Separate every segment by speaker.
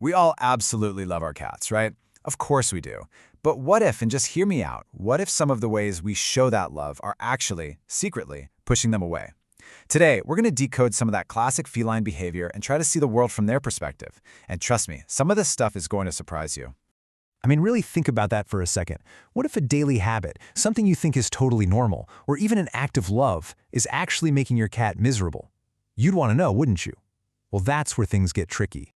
Speaker 1: We all absolutely love our cats, right? Of course we do. But what if, and just hear me out, what if some of the ways we show that love are actually, secretly, pushing them away? Today, we're going to decode some of that classic feline behavior and try to see the world from their perspective. And trust me, some of this stuff is going to surprise you.
Speaker 2: I mean, really think about that for a second. What if a daily habit, something you think is totally normal, or even an act of love, is actually making your cat miserable? You'd want to know, wouldn't you? Well, that's where things get tricky.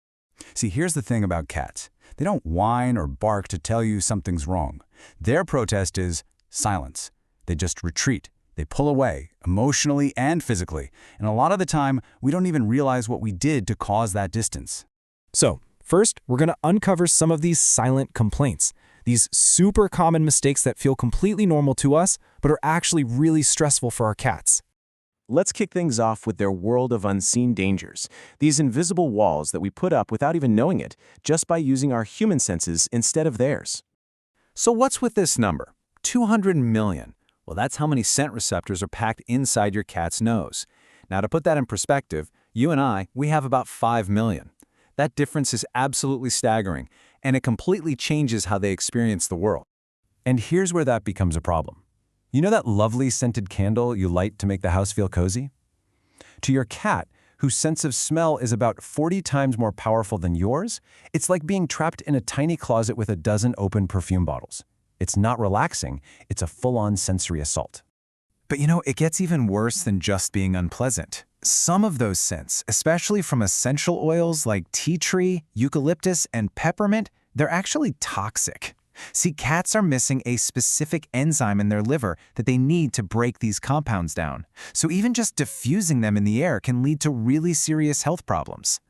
Speaker 3: See, here's the thing about cats. They don't whine or bark to tell you something's wrong. Their protest is silence. They just retreat. They pull away, emotionally and physically. And a lot of the time, we don't even realize what we did to cause that distance.
Speaker 2: So, first, we're going to uncover some of these silent complaints, these super common mistakes that feel completely normal to us, but are actually really stressful for our cats.
Speaker 4: Let's kick things off with their world of unseen dangers, these invisible walls that we put up without even knowing it, just by using our human senses instead of theirs.
Speaker 1: So what's with this number? 200 million. Well, that's how many scent receptors are packed inside your cat's nose. Now, to put that in perspective, you and I, we have about 5 million. That difference is absolutely staggering, and it completely changes how they experience the world.
Speaker 3: And here's where that becomes a problem. You know that lovely scented candle you light to make the house feel cozy? To your cat, whose sense of smell is about 40 times more powerful than yours, it's like being trapped in a tiny closet with a dozen open perfume bottles. It's not relaxing, it's a full-on sensory assault.
Speaker 1: But you know, it gets even worse than just being unpleasant. Some of those scents, especially from essential oils like tea tree, eucalyptus, and peppermint, they're actually toxic. See, cats are missing a specific enzyme in their liver that they need to break these compounds down. So even just diffusing them in the air can lead to really serious health problems.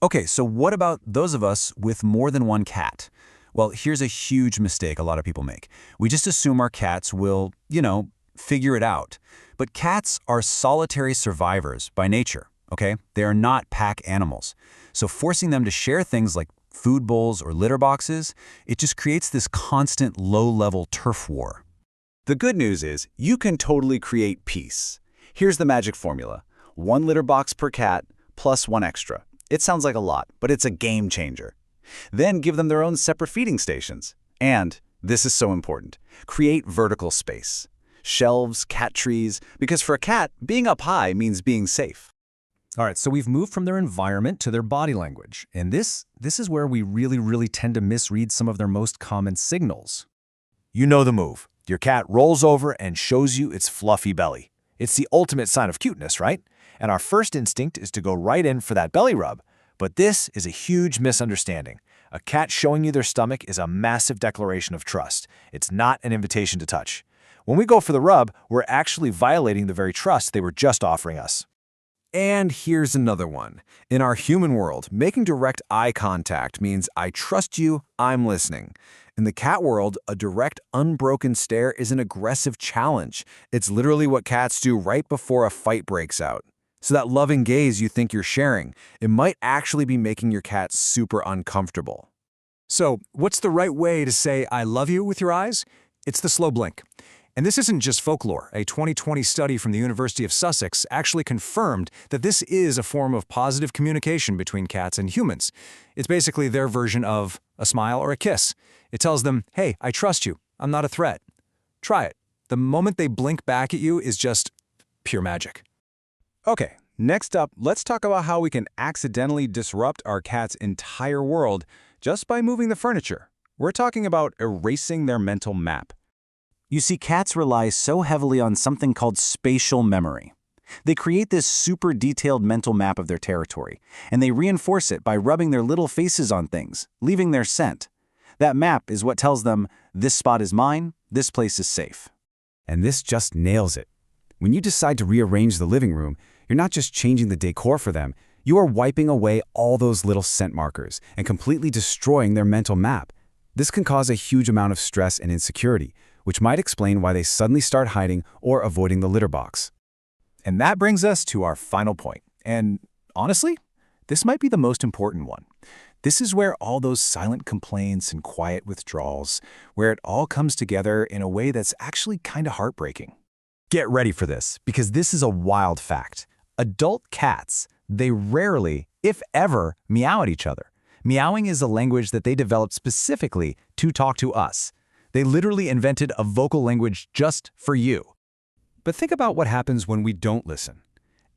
Speaker 3: Okay, so what about those of us with more than one cat? Well, here's a huge mistake a lot of people make. We just assume our cats will, figure it out. But cats are solitary survivors by nature, okay? They are not pack animals. So forcing them to share things like food bowls or litter boxes, it just creates this constant low-level turf war.
Speaker 1: The good news is you can totally create peace. Here's the magic formula. 1 litter box per cat plus 1 extra. It sounds like a lot, but it's a game changer. Then give them their own separate feeding stations. And, this is so important, create vertical space. Shelves, cat trees, because for a cat, being up high means being safe.
Speaker 2: All right, so we've moved from their environment to their body language. And this is where we really tend to misread some of their most common signals.
Speaker 5: You know the move. Your cat rolls over and shows you its fluffy belly. It's the ultimate sign of cuteness, right? And our first instinct is to go right in for that belly rub. But this is a huge misunderstanding. A cat showing you their stomach is a massive declaration of trust. It's not an invitation to touch. When we go for the rub, we're actually violating the very trust they were just offering us.
Speaker 3: And here's another one. In our human world, making direct eye contact means I trust you, I'm listening. In the cat world, a direct, unbroken stare is an aggressive challenge. It's literally what cats do right before a fight breaks out. So that loving gaze you think you're sharing, it might actually be making your cat super uncomfortable.
Speaker 2: So, what's the right way to say I love you with your eyes? It's the slow blink. And this isn't just folklore. A 2020 study from the University of Sussex actually confirmed that this is a form of positive communication between cats and humans. It's basically their version of a smile or a kiss. It tells them, hey, I trust you. I'm not a threat. Try it. The moment they blink back at you is just pure magic.
Speaker 3: Okay, next up, let's talk about how we can accidentally disrupt our cat's entire world just by moving the furniture. We're talking about erasing their mental map.
Speaker 4: You see, cats rely so heavily on something called spatial memory. They create this super detailed mental map of their territory, and they reinforce it by rubbing their little faces on things, leaving their scent. That map is what tells them, this spot is mine, this place is safe.
Speaker 3: And this just nails it. When you decide to rearrange the living room, you're not just changing the decor for them, you are wiping away all those little scent markers and completely destroying their mental map. This can cause a huge amount of stress and insecurity, which might explain why they suddenly start hiding or avoiding the litter box.
Speaker 5: And that brings us to our final point. And honestly, this might be the most important one. This is where all those silent complaints and quiet withdrawals, where it all comes together in a way that's actually kind of heartbreaking.
Speaker 2: Get ready for this, because this is a wild fact. Adult cats, they rarely, if ever, meow at each other.
Speaker 1: Meowing is a language that they developed specifically to talk to us. They literally invented a vocal language just for you.
Speaker 2: But think about what happens when we don't listen.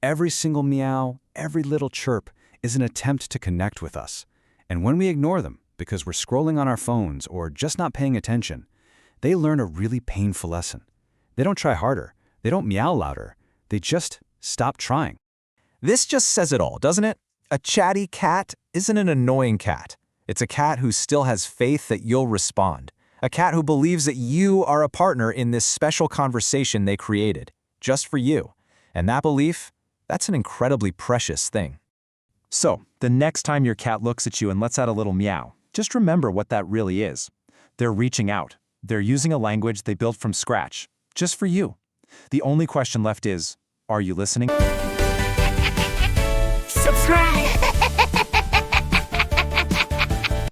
Speaker 2: Every single meow, every little chirp is an attempt to connect with us. And when we ignore them because we're scrolling on our phones or just not paying attention, they learn a really painful lesson. They don't try harder. They don't meow louder. They just stop trying.
Speaker 1: This just says it all, doesn't it? A chatty cat isn't an annoying cat. It's a cat who still has faith that you'll respond. A cat who believes that you are a partner in this special conversation they created, just for you. And that belief, that's an incredibly precious thing. So, the next time your cat looks at you and lets out a little meow, just remember what that really is. They're reaching out. They're using a language they built from scratch, just for you. The only question left is, are you listening?